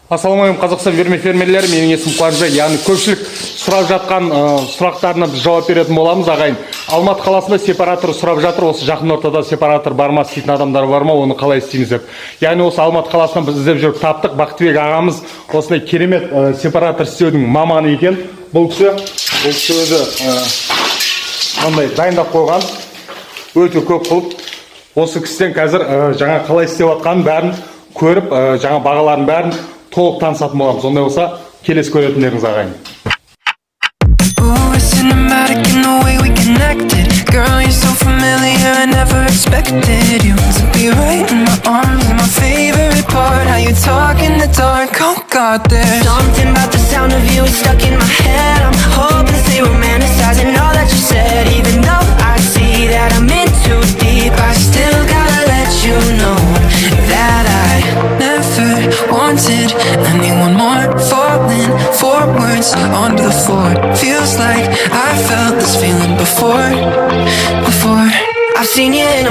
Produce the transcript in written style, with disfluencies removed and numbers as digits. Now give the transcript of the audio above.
Ассалаумағалейкум қазақстан фермерлері, менің есімім Қуанышбек. Яғни көпшілік сұрап жатқан сұрақтарына біз жауап беретін боламыз. Ағайын, Алматы қаласында сепаратор сұрап жатыр. Осы жақын ортада сепаратор бар ма, істейтін адамдар бар ма, оны қалай істейміз деп. Яғни осы Алматы қаласынан біз іздеп жүріп таптық. Бақтыбек ағамыз осындай керемет сепаратор істеудің маманы екен. Бұл кісі өзі мындай дайындап қойған. Өте көп қылып. Осы кісіден қазір жаңа қалай істеп жатқанын бәрін көріп, жаңа бағаларын бәрін толық танысатын боламыз. Сондай болса, келесі көретіндеріңіз ағайын. Girl, you're so familiar, I never expected you to be right in my arms. And my favorite part, how you talk in the dark. Oh God, there's something about the sound of you is stuck in my head. I'm hopelessly romanticizing all that you said. Even though I see that I'm in too deep, I still gotta let you know that I never wanted anyone more. Falling forwards onto the floor. Feels like I felt this feeling before. I've seen you in a